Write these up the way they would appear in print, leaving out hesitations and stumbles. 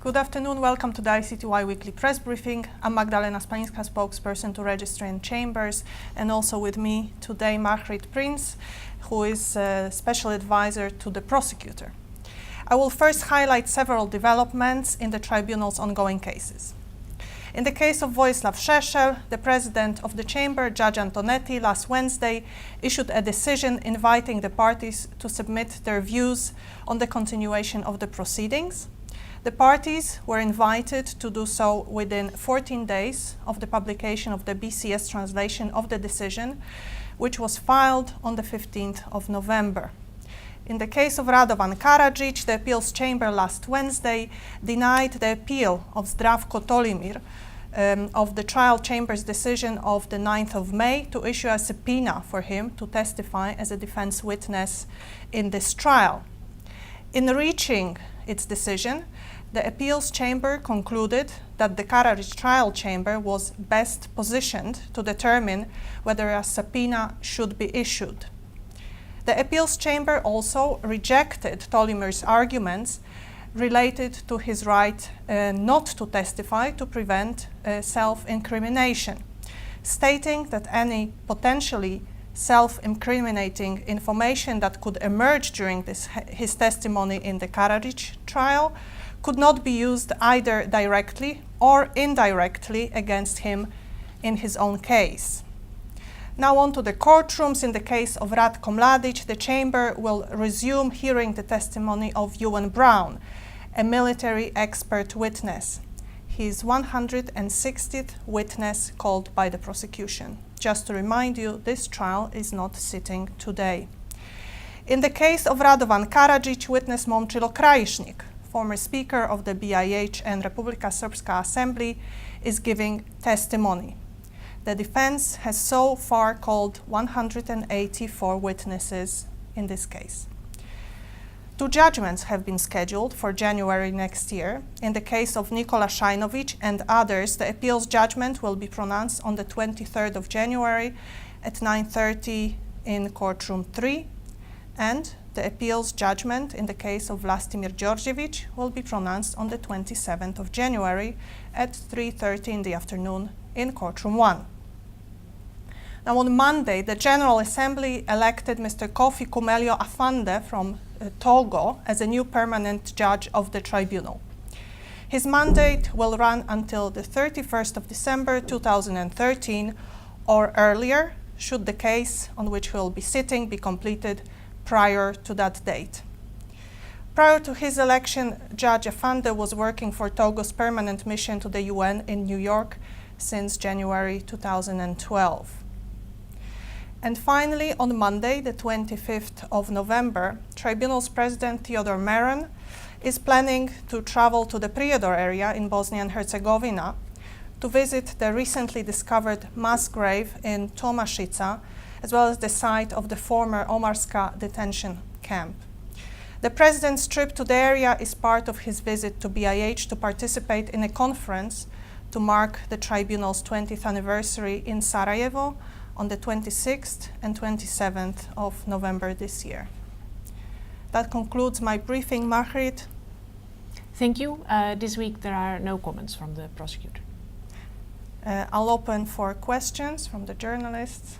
Good afternoon, welcome to the ICTY Weekly Press Briefing. I'm Magdalena Spańska, spokesperson to Registrant Chambers, and also with me today Margriet Prins, who is a special advisor to the prosecutor. I will first highlight several developments in the tribunal's ongoing cases. In the case of Wojciech Szeszel, the president of the chamber, Judge Antonetti, last Wednesday issued a decision inviting the parties to submit their views on the continuation of the proceedings. The parties were invited to do so within 14 days of the publication of the BCS translation of the decision, which was filed on the 15th of November. In the case of Radovan Karadzic, the appeals chamber last Wednesday denied the appeal of Zdravko Tolimir of the trial chamber's decision of the 9th of May to issue a subpoena for him to testify as a defense witness in this trial. In reaching its decision, the appeals chamber concluded that the Karadzic trial chamber was best positioned to determine whether a subpoena should be issued. The appeals chamber also rejected Tolimir's arguments related to his right not to testify to prevent self-incrimination, stating that any potentially self-incriminating information that could emerge during his testimony in the Karadzic trial could not be used either directly or indirectly against him in his own case. Now on to the courtrooms. In the case of Ratko Mladic, the chamber will resume hearing the testimony of Ewan Brown, a military expert witness. He is 160th witness called by the prosecution. Just to remind you, this trial is not sitting today. In the case of Radovan Karadzic, witness Momcilo Krajišnik, former speaker of the BIH and Republika Srpska Assembly, is giving testimony. The defense has so far called 184 witnesses in this case. 2 judgments have been scheduled for January next year. In the case of Nikola Shajnovic and others, the appeals judgment will be pronounced on the 23rd of January at 9:30 in courtroom 3, and the appeals judgment in the case of Vlastimir Đorđević will be pronounced on the 27th of January at 3:30 in the afternoon in courtroom 1. Now on Monday, the General Assembly elected Mr. Kofi Kumelio Afande from Togo as a new permanent judge of the tribunal. His mandate will run until the 31st of December 2013 or earlier, should the case on which he will be sitting be completed prior to that date. Prior to his election, Judge Afande was working for Togo's permanent mission to the UN in New York since January 2012. And finally, on Monday, the 25th of November, Tribunal's President Theodor Meron is planning to travel to the Prijedor area in Bosnia and Herzegovina to visit the recently discovered mass grave in Tomašica, as well as the site of the former Omarska detention camp. The President's trip to the area is part of his visit to BIH to participate in a conference to mark the Tribunal's 20th anniversary in Sarajevo on the 26th and 27th of November this year. That concludes my briefing. Margriet. Thank you. This week there are no comments from the prosecutor. I'll open for questions from the journalists.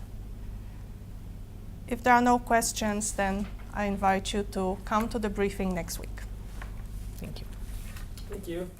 If there are no questions, then I invite you to come to the briefing next week. Thank you. Thank you.